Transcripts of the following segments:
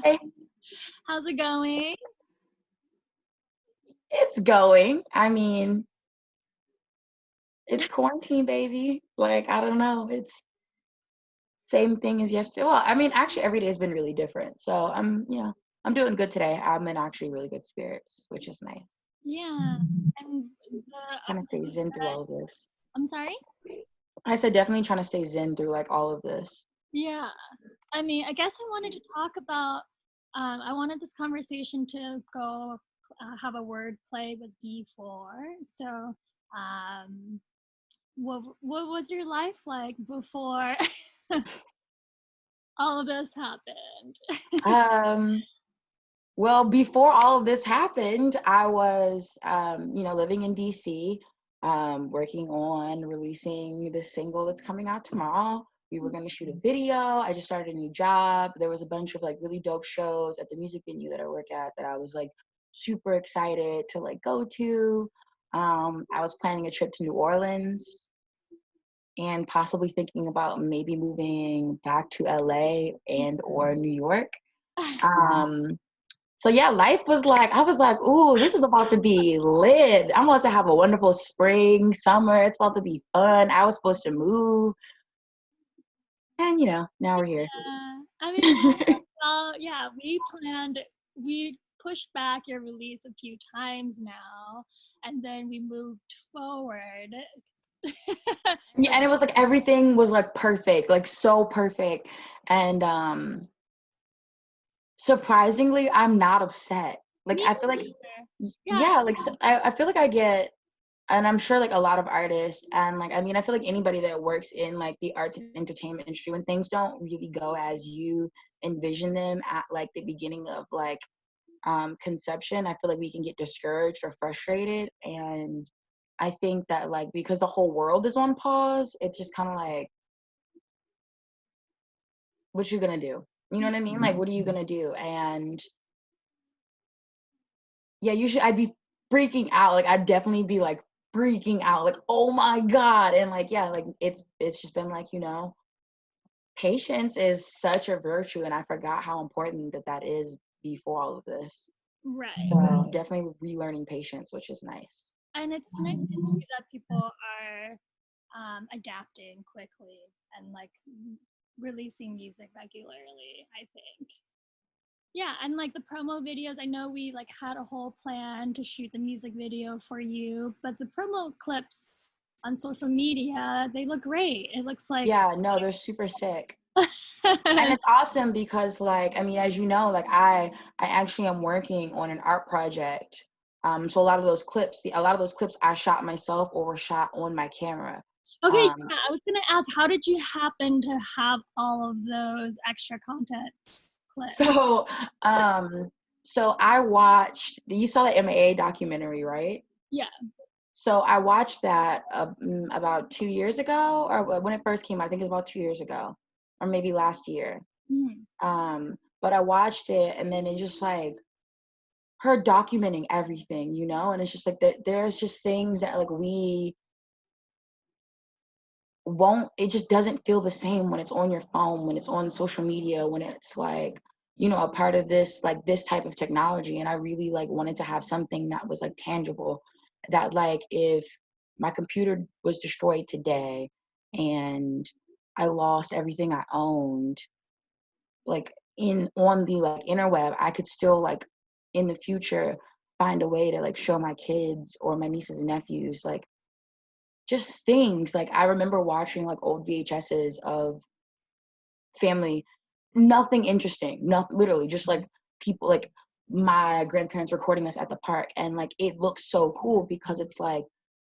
Hey, How's it going? it's going. I mean, it's quarantine, baby. Like, I don't know. It's same thing as yesterday. Well, I mean, actually, every day has been really different. So I'm doing good today. I'm in actually really good spirits, which is nice. Yeah. And the Trying to stay update zen through that all of this. I'm sorry? I said definitely trying to stay zen through like all of this. Yeah. I mean, I guess I wanted to talk about I wanted this conversation to go have a word play with before. So, um what was your life like before all of this happened? Um, well, before all of this happened, I was living in DC, working on releasing the single that's coming out tomorrow. We were going to shoot a video. I just started a new job. There was a bunch of like really dope shows at the music venue that I work at that I was like super excited to like go to. I was planning a trip to New Orleans and possibly thinking about maybe moving back to LA and or New York. Um, so yeah, life was like, I was like, ooh, this is about to be lit. I'm about to have a wonderful spring, summer. It's about to be fun. I was supposed to move. And now we're here. I mean, well, yeah, we pushed back your release a few times now, and then we moved forward. Yeah, and it was like everything was like perfect, like so perfect. And surprisingly, I'm not upset. Like Me I feel like neither. Yeah, yeah, like I feel like I get, and I'm sure like a lot of artists and like I mean I feel like anybody that works in like the arts and entertainment industry, when things don't really go as you envision them at like the beginning of like conception, I feel like we can get discouraged or frustrated. And I think that like because the whole world is on pause, it's just kind of like, what you gonna do? You know what I mean? Like, what are you gonna do? And yeah, usually I'd be freaking out. Like I'd definitely be like freaking out, like, oh my God. And like, yeah, like it's just been like, patience is such a virtue, and I forgot how important that is before all of this. right. So definitely relearning patience, which is nice. And it's nice to see that people are adapting quickly and like releasing music regularly, I think. Yeah, and like the promo videos, I know we like had a whole plan to shoot the music video for you, but the promo clips on social media, they look great. It looks like Yeah, no, they're super sick. And it's awesome because like, I mean, as you know, like I actually am working on an art project. So a lot of those clips I shot myself or were shot on my camera. Okay, Um, yeah, I was gonna ask, how did you happen to have all of those extra content clips? so um so I watched, you saw the MAA documentary, right? Yeah. So I watched that about 2 years ago, or when it first came out. I think it was about 2 years ago, or maybe last year. Mm. But I watched it, and then it just like her documenting everything, and it's just like that. There's just things that like we won't. It just doesn't feel the same when it's on your phone, when it's on social media, when it's like a part of this like this type of technology. And I really like wanted to have something that was like tangible, that like if my computer was destroyed today and I lost everything I owned, like in on the like interweb, I could still like in the future find a way to like show my kids or my nieces and nephews like just things. Like I remember watching like old VHSs of family, nothing interesting, nothing, literally just like people, like my grandparents recording us at the park, and like it looks so cool because it's like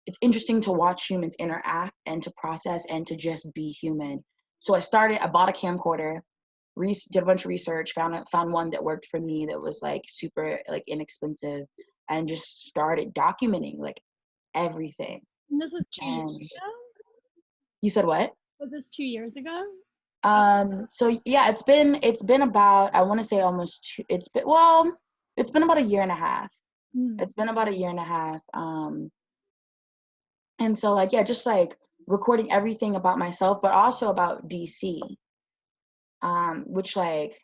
it's interesting to watch humans interact and to process and to just be human. So I bought a camcorder, did a bunch of research, found one that worked for me, that was like super like inexpensive, and just started documenting like everything. And this was 2 years And ago? you said what? Was this 2 years ago? So yeah, it's been about, I want to say almost it's been about a year and a half. Mm. It's been about a year and a half. And so like, yeah, just like recording everything about myself, but also about DC, which like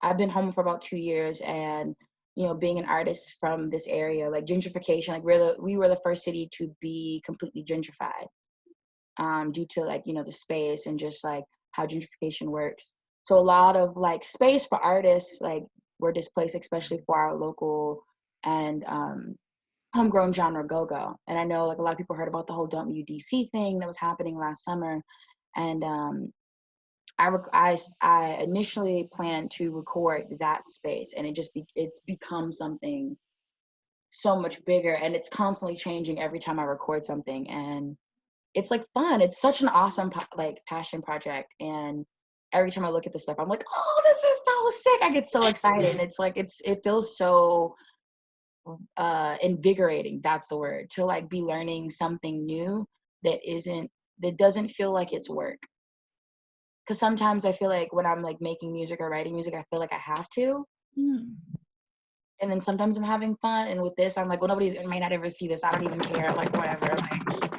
I've been home for about 2 years, and you know, being an artist from this area, like gentrification, like we were the first city to be completely gentrified, due to like, you know, the space and just like how gentrification works. So a lot of like space for artists like were displaced, especially for our local and homegrown genre go-go. And I know like a lot of people heard about the whole Don't You DC thing that was happening last summer. And I initially planned to record that space, and it's become something so much bigger, and it's constantly changing every time I record something. And it's like fun. It's such an awesome like passion project. And every time I look at this stuff, I'm like, oh, this is so sick. I get so excited. And it's like, it feels so invigorating. That's the word, to like be learning something new that doesn't feel like it's work. Because sometimes I feel like when I'm like making music or writing music, I feel like I have to. And then sometimes I'm having fun. And with this, I'm like, well, nobody's may not ever see this. I don't even care. Like, whatever. Like,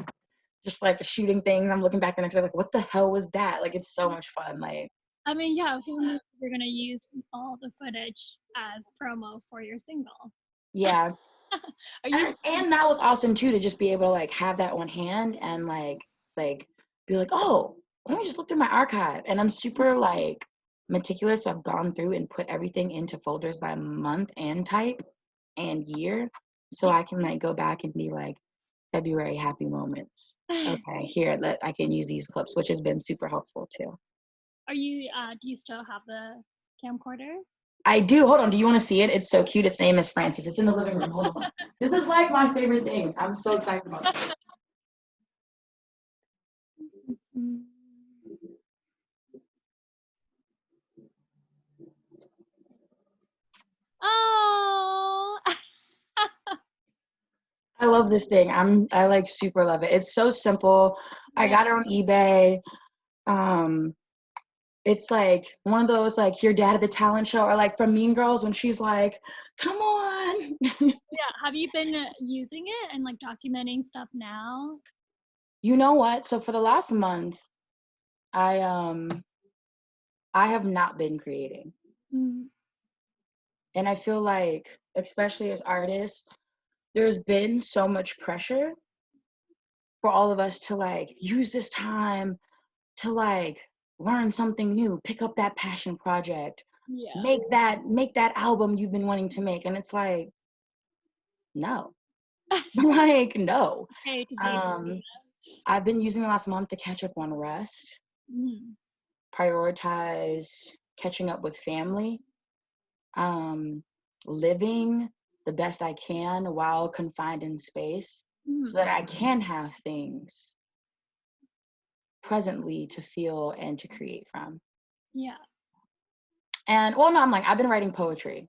just like shooting things. I'm looking back the next day, like, what the hell was that? Like, it's so much fun. Like, I mean, yeah, who knew you're gonna use all the footage as promo for your single? yeah. Are you? And that was awesome too, to just be able to like have that on hand and like be like, oh, let me just look through my archive. And I'm super like meticulous, so I've gone through and put everything into folders by month and type and year, so I can like go back and be like, February happy moments. Okay, here, that I can use these clips, which has been super helpful too. Are you? Do you still have the camcorder? I do. Hold on. Do you want to see it? It's so cute. Its name is Francis. It's in the living room. Hold on. This is like my favorite thing. I'm so excited about this. Oh. I love this thing. I like super love it. It's so simple. I got it on eBay. It's like one of those like your dad at the talent show, or like from Mean Girls when she's like, come on. Yeah. Have you been using it and like documenting stuff now? You know what? So for the last month, I have not been creating. And I feel like, especially as artists, there's been so much pressure for all of us to like use this time to like learn something new, pick up that passion project, make that album you've been wanting to make. And it's like, no. Like, no. I've been using the last month to catch up on rest, prioritize catching up with family, living the best I can while confined in space, so that I can have things presently to feel and to create from. Yeah. And well, no, I'm like, I've been writing poetry,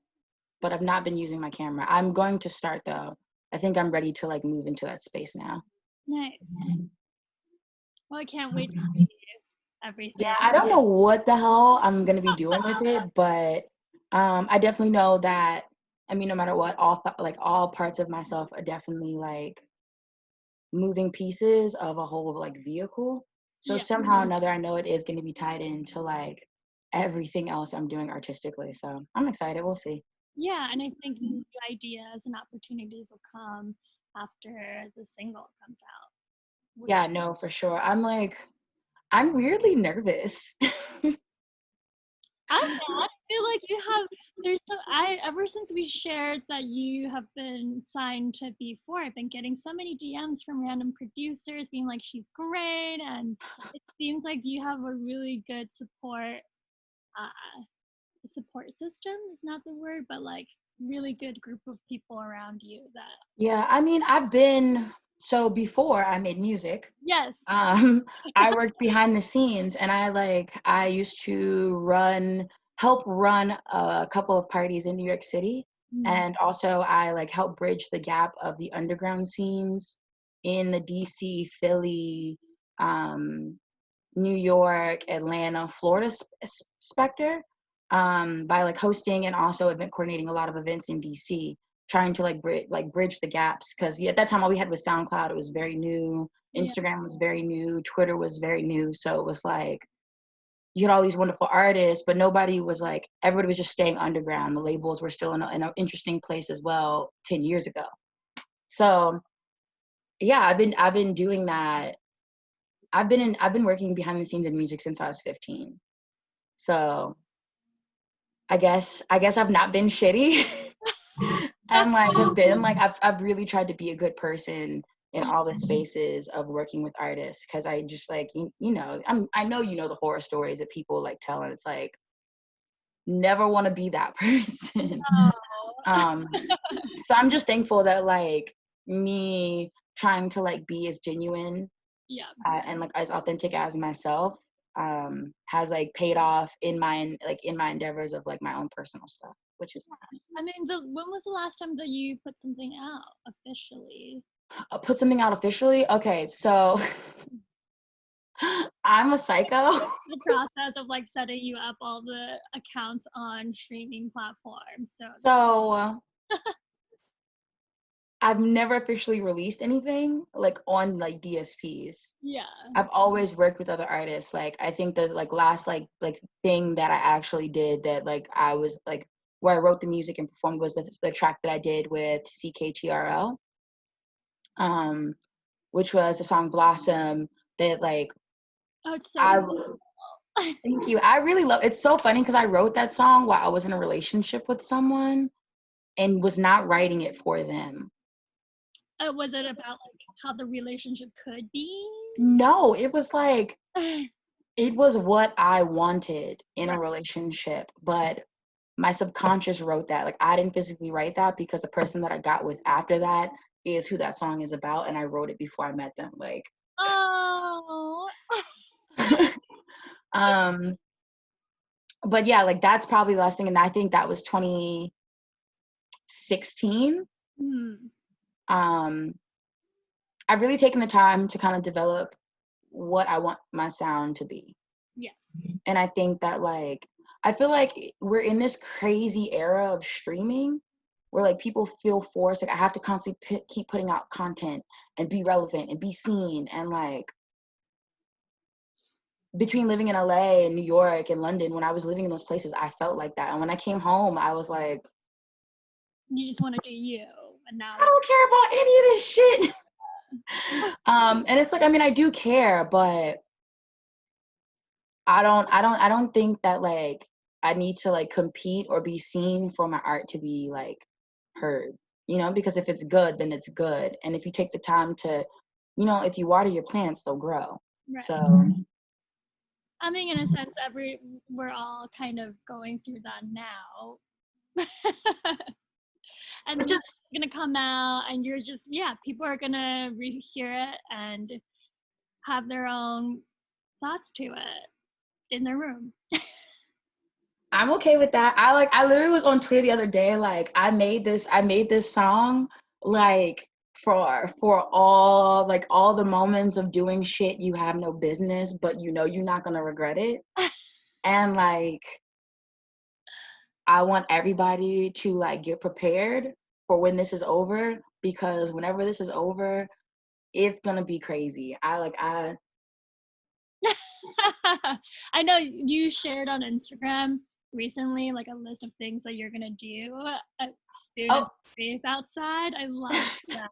but I've not been using my camera. I'm going to start though. I think I'm ready to like move into that space now. Nice. Well, I can't wait to see everything. Yeah, I don't know what the hell I'm gonna be doing with it, but I definitely know that, I mean, no matter what, all parts of myself are definitely like moving pieces of a whole like vehicle. So somehow or another, I know it is going to be tied into like everything else I'm doing artistically. So I'm excited. We'll see. Yeah, and I think new ideas and opportunities will come after the single comes out. Yeah, no, for sure. I'm weirdly nervous. I'm not. I feel like you have. Ever since we shared that you have been signed to B4, I've been getting so many DMs from random producers being like, she's great, and it seems like you have a really good support system is not the word, but like really good group of people around you that. Yeah, I mean, so before I made music, yes, I worked behind the scenes, and I used to help run a couple of parties in New York City. And also I like help bridge the gap of the underground scenes in the DC, Philly, New York, Atlanta, Florida specter, by like hosting and also event coordinating a lot of events in DC, trying to like bridge the gaps. Because at that time all we had was SoundCloud. It was very new. Instagram was very new. Twitter was very new. So it was like you had all these wonderful artists, but nobody was like, everybody was just staying underground. The labels were still in an interesting place as well 10 years ago. So yeah, I've been doing that. I've been working behind the scenes in music since I was 15. So I guess I've not been shitty. And like have been like I've really tried to be a good person in all the spaces of working with artists, because I just like you know, I know you know the horror stories that people like tell, and it's like never want to be that person. Oh. So I'm just thankful that like me trying to like be as genuine Yeah. and like as authentic as myself has like paid off in my endeavors of like my own personal stuff, which is nice. I mean, when was the last time that you put something out officially? Put something out officially? Okay, so I'm a psycho. The process of like setting you up all the accounts on streaming platforms. So I've never officially released anything like on like DSPs. yeah. I've always worked with other artists. Like I think the like last like thing that I actually did that like I was like where I wrote the music and performed was the track that I did with CKTRL, which was the song Blossom that like Oh, it's so I cool. thank you. I really love. It's so funny because I wrote that song while I was in a relationship with someone and was not writing it for them. Was it about like how the relationship could be? No, it was like Right. it was what I wanted in a relationship, but my subconscious wrote that. Like I didn't physically write that because the person that I got with after that is who that song is about, and I wrote it before I met them. Like, Oh. but yeah, like that's probably the last thing, and I think that was 2016. Hmm. I've really taken the time to kind of develop what I want my sound to be. Yes. And I think that like I feel like we're in this crazy era of streaming where like people feel forced, like I have to constantly keep putting out content and be relevant and be seen. And like between living in LA and New York and London, when I was living in those places, I felt like that. And when I came home, I was like, You just want to do you, and now I don't care about any of this shit. And it's like, I mean, I do care, but I don't think that like I need to like compete or be seen for my art to be like heard, you know, because if it's good, then it's good. And if you take the time to, you know, if you water your plants, they'll grow. right. So I mean, in a sense, we're all kind of going through that now. And then just it's gonna come out, and you're just people are gonna hear it and have their own thoughts to it in their room. I'm okay with that. I literally was on Twitter the other day, like I made this song like for all the moments of doing shit you have no business, but you know you're not gonna regret it. And like I want everybody to like get prepared for when this is over, because whenever this is over, it's gonna be crazy. I I know you shared on Instagram recently like a list of things that you're gonna do as soon as the day's outside. I love that.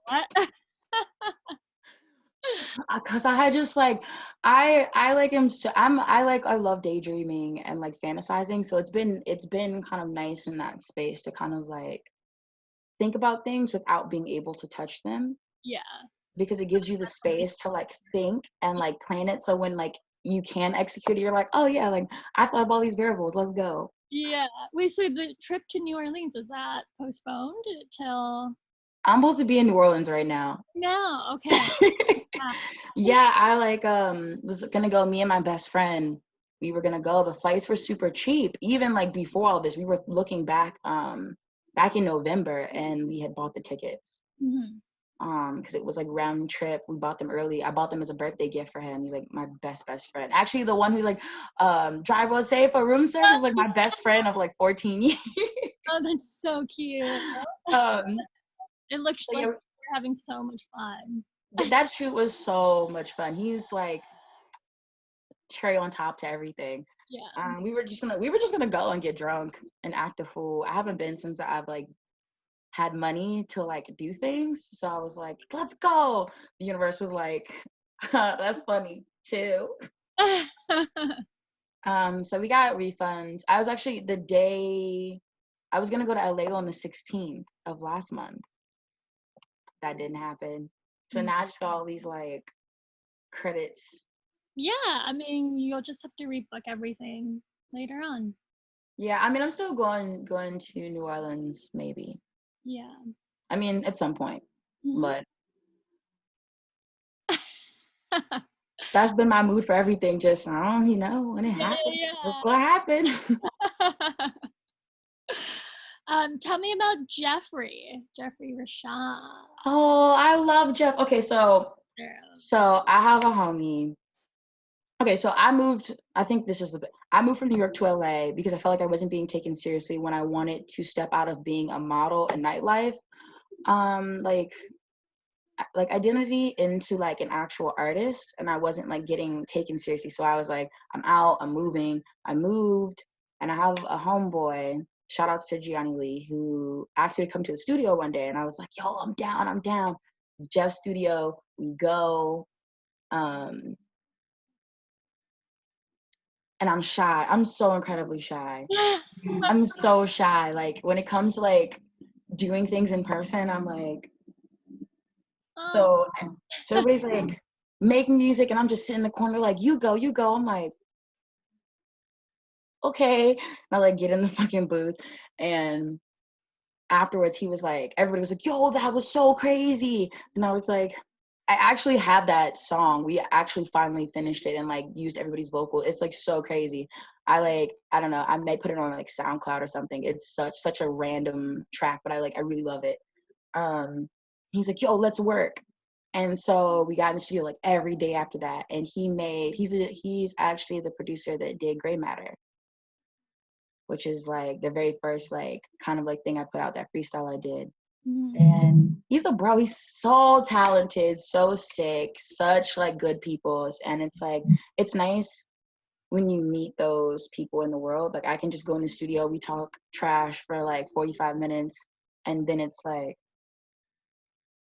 because I had just like I like am so I love daydreaming and like fantasizing, so it's been kind of nice in that space to kind of like think about things without being able to touch them, Yeah. because it gives you the space to like think and like plan it, so when like you can execute it, you're like, oh yeah, like I thought of all these variables, let's go. Yeah. Wait, so the trip to New Orleans, is that postponed till I'm supposed to be in New Orleans right now. no? Okay. Yeah, I like was gonna go, me and my best friend, we were gonna go. The flights were super cheap. Even like before all this, we were looking back back in November, and we had bought the tickets. Mm-hmm. Because it was like round trip. We bought them early. I bought them as a birthday gift for him. He's like my best friend. Actually, the one who's like drive us safe for room service is like my best friend of like 14 years. Oh, that's so cute. It looks like we're having so much fun. That shoot was so much fun. He's like cherry on top to everything. Yeah. We were just gonna go and get drunk and act a fool. I haven't been since I've like had money to like do things. So I was like, let's go. The universe was like, that's funny. Chill. So we got refunds. I was actually the day I was gonna go to LA on the 16th of last month. That didn't happen. So now I just got all these like credits. Yeah, I mean, you'll just have to rebook everything later on. Yeah, I mean I'm still going to New Orleans maybe. Yeah. I mean at some point. But that's been my mood for everything. Just you know, when it happens, what's gonna happen? Tell me about Jeffrey Rashawn. Oh, I love Jeff. Okay, so I have a homie. Okay, so I moved. I think this is I moved from New York to LA because I felt like I wasn't being taken seriously when I wanted to step out of being a model in nightlife. Like identity into like an actual artist, and I wasn't like getting taken seriously. So I was like, I'm out, I'm moving. I moved, and I have a homeboy, shout outs to Gianni Lee, who asked me to come to the studio one day, and I was like, yo, I'm down. It's Jeff's studio. We go. And I'm shy. I'm so incredibly shy. I'm so shy. Like when it comes to like doing things in person, I'm like, so everybody's like making music and I'm just sitting in the corner like, you go. I'm like, okay. And I like get in the fucking booth, and afterwards he was like, everybody was like, yo, that was so crazy. And I was like, I actually have that song. We actually finally finished it and like used everybody's vocal. It's like so crazy. I don't know, I may put it on like SoundCloud or something. It's such a random track, but I really love it. He's like, yo, let's work. And so we got in the studio like every day after that. And he's actually the producer that did Gray Matter, which is like the very first like kind of like thing I put out, that freestyle I did. And he's a bro. He's so talented, so sick, such like good people. And it's like, it's nice when you meet those people in the world. Like I can just go in the studio, we talk trash for like 45 minutes, and then it's like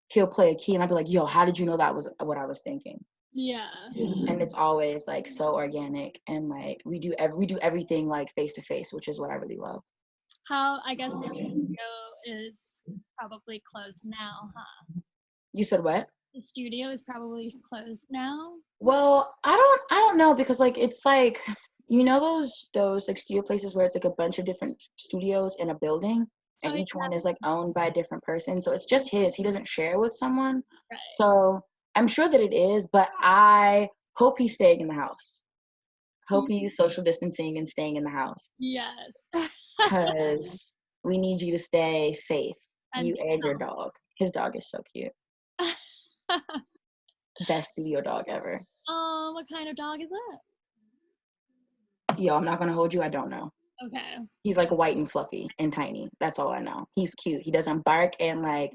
he'll play a key and I'll be like, yo, how did you know that was what I was thinking? Yeah. And it's always like so organic, and like we do everything like face to face, which is what I really love. How, I guess the studio is probably closed now, huh? You said what? The studio is probably closed now. Well, I don't know, because like it's like, you know, those like studio places where it's like a bunch of different studios in a building, and each one is like owned by a different person. So it's just his. He doesn't share with someone. Right. So I'm sure that it is, but I hope he's staying in the house. Hope he's social distancing and staying in the house. Yes. Because we need you to stay safe. You and your dog. His dog is so cute. Best studio dog ever. Oh, what kind of dog is that? Yo, I'm not gonna hold you. I don't know. Okay. He's like white and fluffy and tiny. That's all I know. He's cute. He doesn't bark, and like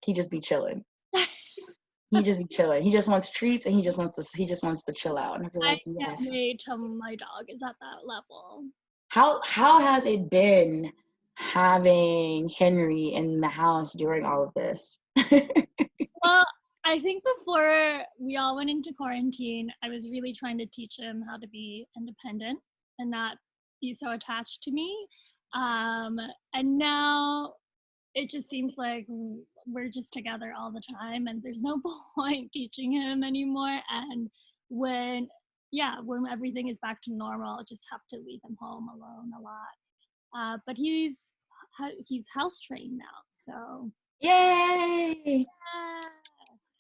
he just be chilling. He just be chilling. He just wants treats, and he just wants to chill out. And I feel like, yes. I can't wait till my dog is at that level. How has it been having Henry in the house during all of this? Well, I think before we all went into quarantine, I was really trying to teach him how to be independent and not be so attached to me. And now it just seems like we're just together all the time, and there's no point teaching him anymore. And when everything is back to normal, I'll just have to leave him home alone a lot. But he's house trained now, so Yay! yeah.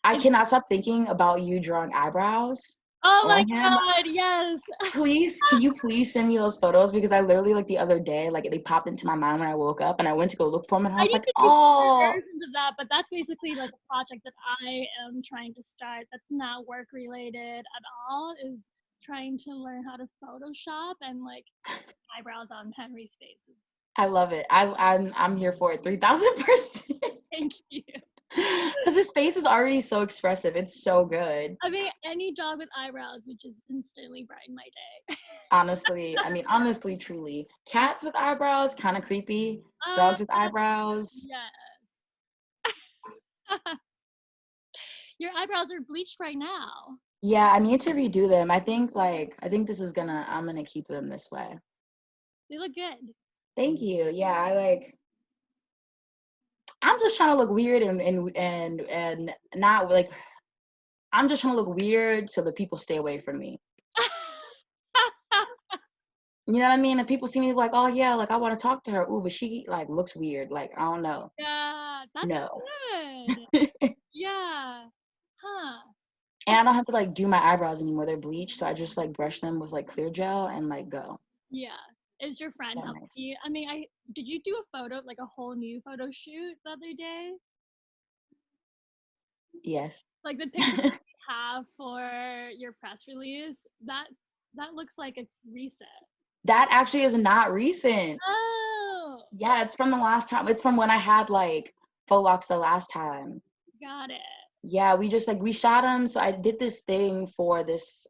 I cannot stop thinking about you drawing eyebrows. Oh my God, yes. Please, can you please send me those photos? Because I literally, like the other day, like they popped into my mind when I woke up, and I went to go look for them, and I was like, oh. Versions of that, but that's basically like a project that I am trying to start. That's not work related at all. Is trying to learn how to Photoshop and like eyebrows on Henry's faces. I love it. I'm here for it. 3,000%. Thank you. Because his face is already so expressive. It's so good. I mean, any dog with eyebrows would just instantly brighten my day. Honestly, I mean, honestly, truly. Cats with eyebrows, kind of creepy. Uh, Dogs with eyebrows. yes. Your eyebrows are bleached right now. Yeah, I need to redo them. I think this is I'm gonna keep them this way. They look good. Thank you. Yeah, I'm just trying to look weird and not like I'm just trying to look weird so that people stay away from me. You know what I mean? And people see me like, oh yeah, like I want to talk to her. Ooh, but she like looks weird. Like, I don't know. Yeah, that's No. good. Yeah. Huh. And I don't have to like do my eyebrows anymore. They're bleached. So I just like brush them with like clear gel and like go. Yeah. Is your friend So helping nice. you? I mean, did you do a photo, like a whole new photo shoot the other day? Yes. Like the picture you have for your press release, that looks like it's recent. That actually is not recent. Oh, Yeah, it's from the last time. It's from when I had like faux locks the last time. got it. Yeah, we shot them. So I did this thing for this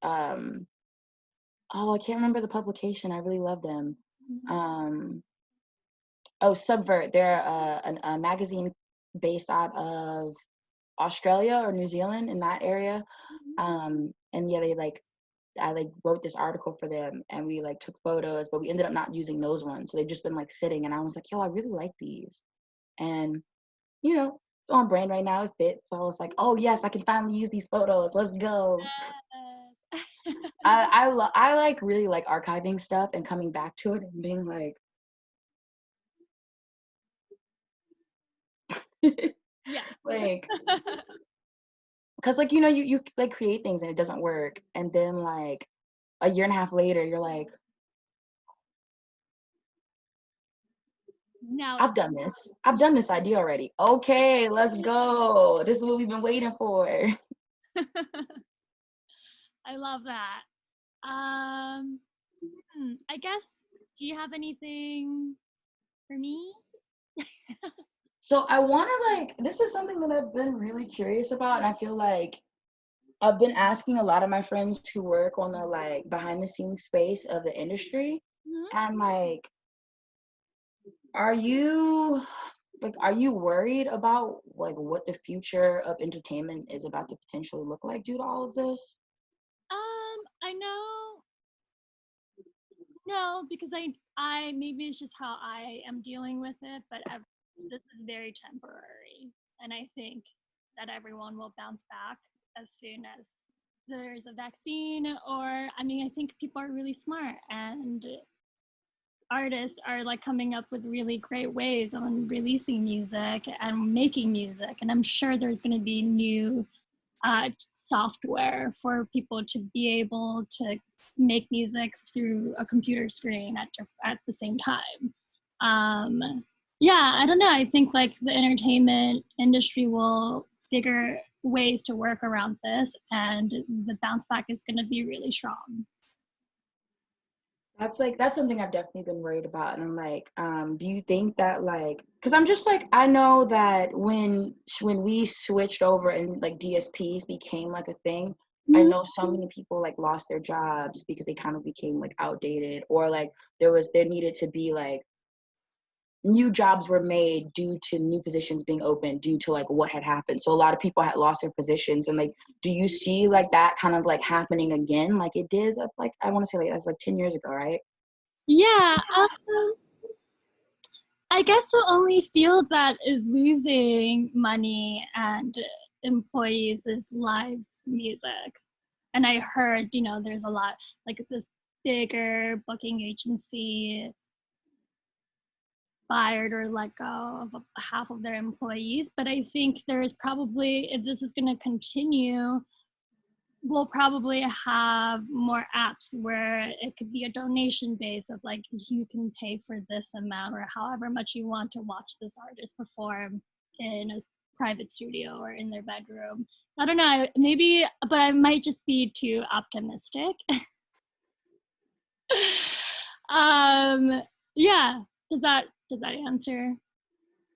oh, I can't remember the publication. I really love them. Oh, Subvert. They're a magazine based out of Australia or New Zealand, in that area. And yeah, I like wrote this article for them and we like took photos, but we ended up not using those ones. So they've just been like sitting and I was like, yo, I really like these. And you know, it's on brand right now, it fits. So I was like, oh yes, I can finally use these photos. Let's go. I like really like archiving stuff and coming back to it and being like Yeah. like because like you like create things and it doesn't work and then like a year and a half later you're like, Now I've done this idea already. Okay, let's go. This is what we've been waiting for. I love that. I guess, do you have anything for me? So I want to like, this is something that I've been really curious about, and I feel like I've been asking a lot of my friends who work on the like behind the scenes space of the industry, and like, are you worried about like what the future of entertainment is about to potentially look like due to all of this? I know. No, because I maybe it's just how I am dealing with it, but this is very temporary, and I think that everyone will bounce back as soon as there's a vaccine. Or I mean, I think people are really smart, and artists are like coming up with really great ways on releasing music and making music, and I'm sure there's going to be new software for people to be able to make music through a computer screen at the same time. Yeah, I don't know. I think like the entertainment industry will figure ways to work around this, and the bounce back is going to be really strong. That's something I've definitely been worried about. And I'm like, do you think that like, because I'm just like, I know that when we switched over and like DSPs became like a thing, I know so many people like lost their jobs because they kind of became like outdated, or like there needed to be like new jobs were made due to new positions being open due to like what had happened. So a lot of people had lost their positions. And like, do you see like that kind of like happening again like it did like, I want to say like that's like 10 years ago, right? Yeah, I guess the only field that is losing money and employees is live music. And I heard, there's a lot, like this bigger booking agency fired or let go of half of their employees. But I think there's probably, if this is going to continue, we'll probably have more apps where it could be a donation base of like, you can pay for this amount or however much you want to watch this artist perform in a private studio or in their bedroom. I don't know, maybe, but I might just be too optimistic. Yeah, does that answer?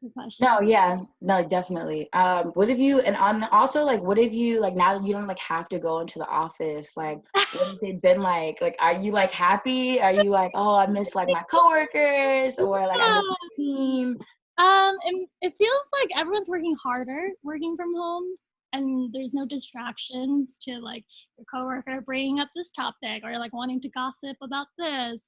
Good question. No, yeah, no, definitely. What have you, and on also like, what have you like now that you don't like have to go into the office? Like, what has it been like? Like, are you like happy? Are you like, oh, I miss like my coworkers, or like I miss my team? And it feels like everyone's working harder, working from home, and there's no distractions to like your coworker bringing up this topic or like wanting to gossip about this.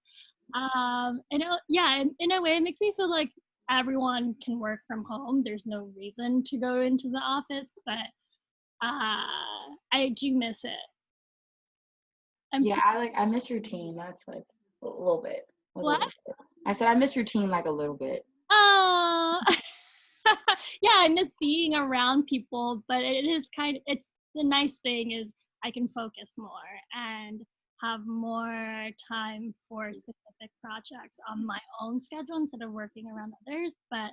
In a way, it makes me feel like everyone can work from home. There's no reason to go into the office, but I do miss it. Yeah, I miss routine. That's like a little bit. A What? little bit. I said I miss routine like a little bit. Oh, yeah, I miss being around people, but it's the nice thing is I can focus more and have more time for specific projects on my own schedule instead of working around others. But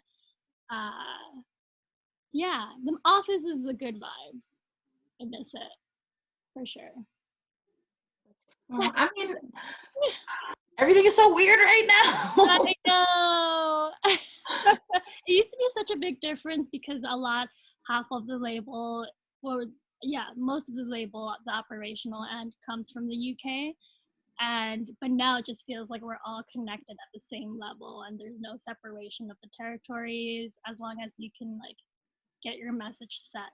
yeah, the office is a good vibe. I miss it for sure. I mean, everything is so weird right now. I know. It used to be such a big difference because half of the label, or yeah, most of the label, the operational end comes from the UK. But now it just feels like we're all connected at the same level and there's no separation of the territories as long as you can like get your message set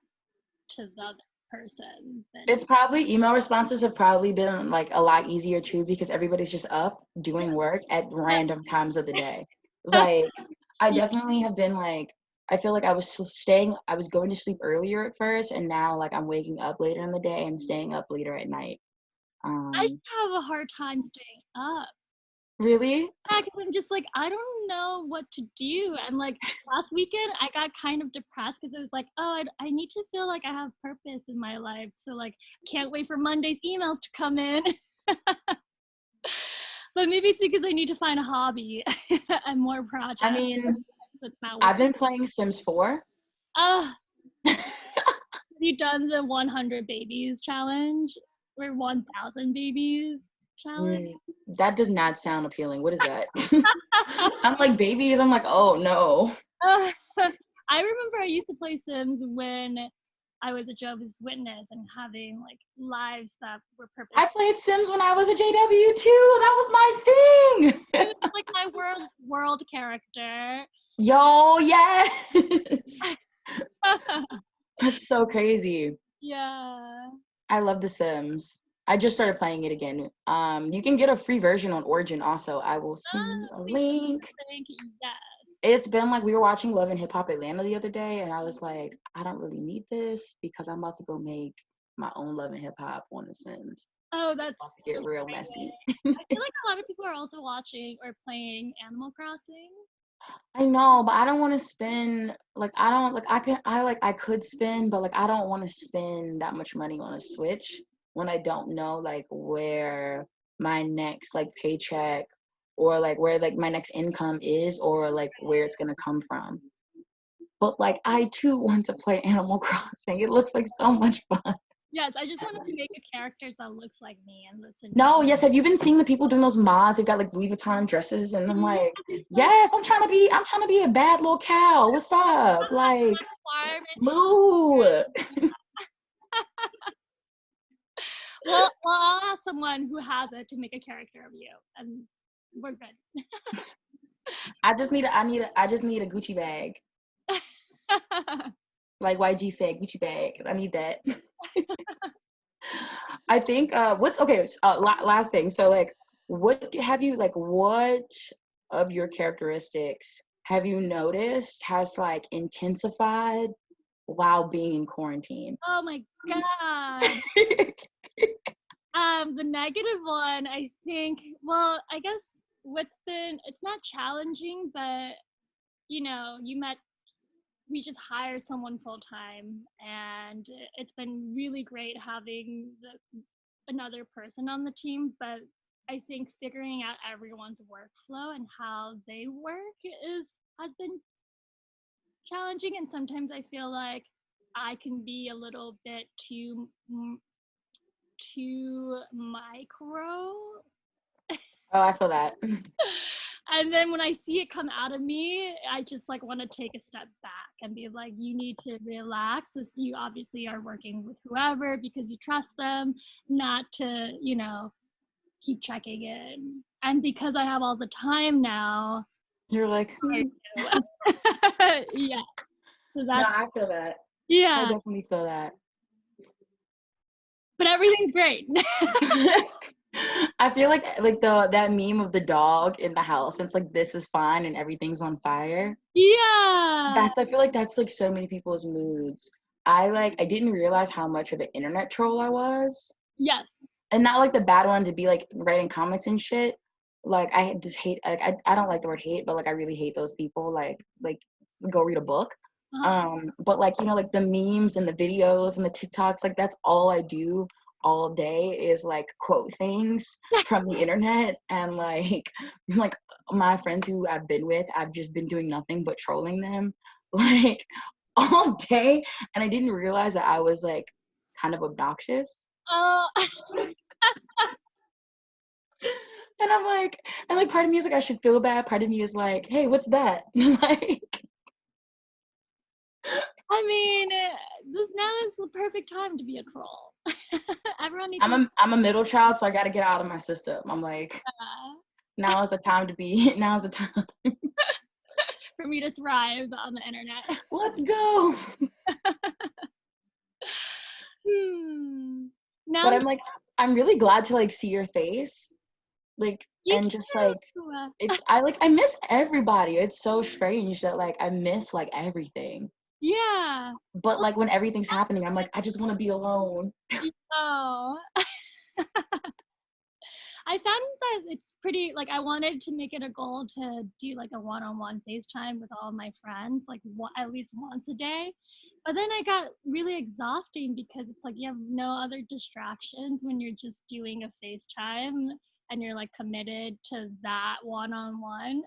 to the other person. It's probably email responses have probably been like a lot easier too because everybody's just up doing work at random times of the day. Like I definitely have been like I feel like I was going to sleep earlier at first and now like I'm waking up later in the day and staying up later at night. I just have a hard time staying up. Really? Yeah, 'cause I'm just like, I don't know what to do. And like last weekend, I got kind of depressed because it was like, oh, I need to feel like I have purpose in my life. So like, can't wait for Monday's emails to come in. But maybe it's because I need to find a hobby and more projects. I mean, That's not I've working. been playing Sims 4. Have you done the 100 babies challenge or 1,000 babies challenge? That does not sound appealing. What is that? I'm like babies. I'm like, oh no. I remember I used to play Sims when I was a Jehovah's Witness and having like lives that were I purposeful. played Sims when I was a JW too. That was my thing. It was like my world character. Yo, yes. That's so crazy. Yeah. I love The Sims. I just started playing it again. You can get a free version on Origin also. I will send you a link. Yes. It's been like we were watching Love and Hip Hop Atlanta the other day, and I was like, I don't really need this because I'm about to go make my own Love and Hip Hop on The Sims. Oh, that's About to get real messy. I feel like a lot of people are also watching or playing Animal Crossing. I know, but I don't want to spend like I don't like I could spend, but like I don't want to spend that much money on a Switch when I don't know like where my next like paycheck or like where like my next income is or like where it's gonna come from. But like I too want to play Animal Crossing. It looks like so much fun. Yes, I just want to make a character that looks like me and listen to No, yes, have you been seeing the people doing those mods? They've got like Louis Vuitton dresses and I'm like, yes, I'm trying to be a bad little cow. What's up? Like moo. Well, I'll ask someone who has it to make a character of you, and we're good. I just need a Gucci bag. Like YG said, Gucci bag. I need that. I think what's okay, last thing. So like what of your characteristics have you noticed has like intensified while being in quarantine? Oh my god. The negative one, I think. Well, I guess it's not challenging, but you know, we just hired someone full time, and it's been really great having another person on the team. But I think figuring out everyone's workflow and how they work has been challenging, and sometimes I feel like I can be a little bit too micro. Oh, I feel that. And then when I see it come out of me, I just like want to take a step back and be like, you need to relax. You obviously are working with whoever because you trust them, not to, keep checking in. And because I have all the time now, You're like, yeah. So no, that's, I feel that. I yeah. definitely feel that. But everything's great. I feel like that meme of the dog in the house. It's like, this is fine and everything's on fire. Yeah. I feel like that's like so many people's moods. I didn't realize how much of an internet troll I was. Yes. And not like the bad ones to be like writing comments and shit. Like I just hate, like I don't like the word hate, but like I really hate those people. Like go read a book. But like, like the memes and the videos and the TikToks, like that's all I do all day is like quote things from the internet. And like my friends who I've been with, I've just been doing nothing but trolling them like all day. And I didn't realize that I was like kind of obnoxious. Oh. And I'm like, part of me is like, I should feel bad. Part of me is like, hey, what's that? Like, I mean, now is the perfect time to be a troll. Everyone needs. I'm a middle child, so I got to get out of my system. I'm like, now is the time to be. Now's the time for me to thrive on the internet. Let's go. Now, but I'm really glad to like see your face, like, and too. just like I miss everybody. It's so strange that like I miss like everything. Yeah. But like when everything's happening, I'm like, I just want to be alone. Oh. I found that it's pretty, like, I wanted to make it a goal to do like a one-on-one FaceTime with all my friends, like at least once a day. But then I got really exhausting because it's like you have no other distractions when you're just doing a FaceTime and you're like committed to that one-on-one.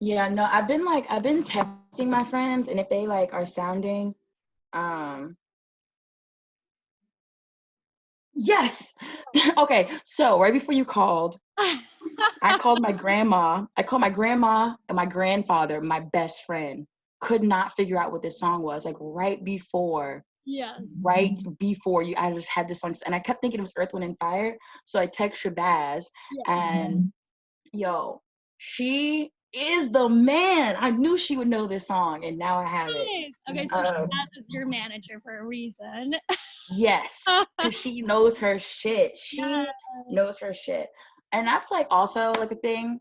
Yeah, no, I've been texting my friends, and if they like are sounding, yes. Okay, so right before you called, I called my grandma. I called my grandma and my grandfather, my best friend, could not figure out what this song was. Like right before. Yes. Right before I just had this song, and I kept thinking it was Earth, Wind, and Fire. So I text Shabazz, and yo, she is the man. I knew she would know this song, and now I have it. Okay, so Shabazz is your manager for a reason. Yes, because she knows her shit. She knows her shit. And that's like also like a thing.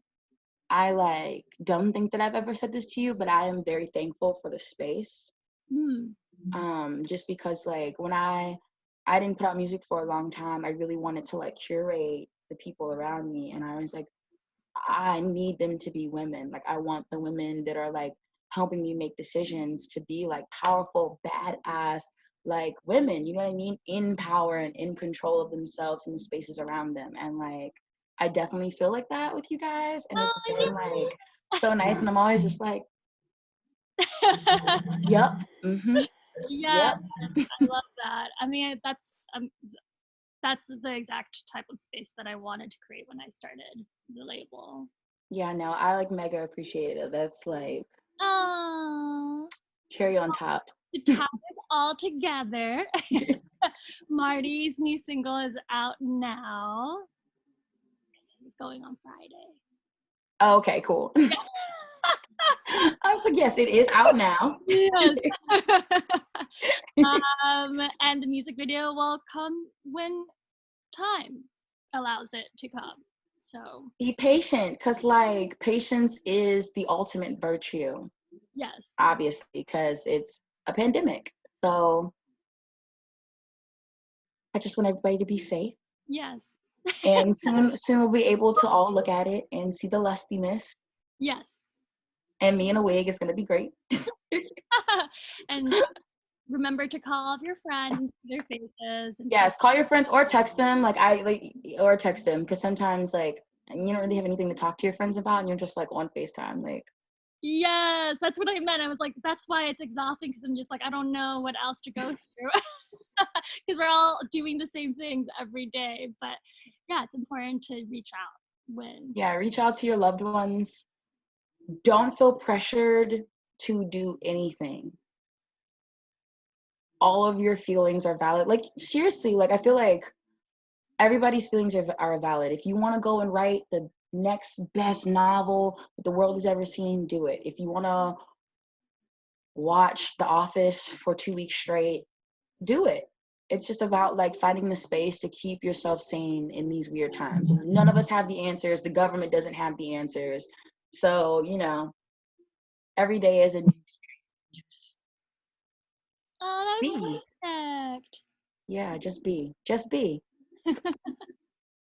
I like don't think that I've ever said this to you, but I am very thankful for the space. Just because like when I didn't put out music for a long time, I really wanted to like curate the people around me, and I was like, I need them to be women. Like I want the women that are like helping me make decisions to be like powerful, badass, like women, you know what I mean? In power and in control of themselves and the spaces around them. And like I definitely feel like that with you guys. And it's been like so nice. And I'm always just like, yep. Mm-hmm. Yeah, Yep. I love that. I mean, that's the exact type of space that I wanted to create when I started the label. Yeah, no, I like mega appreciate it. That's like Oh, cherry on top. to top this all together, Marti's new single is out now. This is going on Friday. Oh, okay, cool. I was like, yes, it is out now. Yes. And the music video will come when time allows it to come. So be patient, because like patience is the ultimate virtue. Yes. Obviously, because it's a pandemic. So I just want everybody to be safe. Yes. And soon we'll be able to all look at it and see the lustiness. Yes. And me in a wig is gonna be great. And remember to call all of your friends and see their faces. And yes, call your friends or text them. Or text them, because sometimes like you don't really have anything to talk to your friends about, and you're just like on FaceTime, like. Yes, that's what I meant. I was like, that's why it's exhausting, because I'm just like, I don't know what else to go through, because we're all doing the same things every day. But yeah, it's important to reach out. win. Yeah, reach out to your loved ones. Don't feel pressured to do anything. All of your feelings are valid. Like, seriously, like, I feel like everybody's feelings are valid. If you want to go and write the next best novel that the world has ever seen, do it. If you want to watch The Office for 2 weeks straight, do it. It's just about like finding the space to keep yourself sane in these weird times. None of us have the answers. The government doesn't have the answers. So, you know, every day is a new experience. Just Oh, that be. was perfect. Yeah, just be. Just be.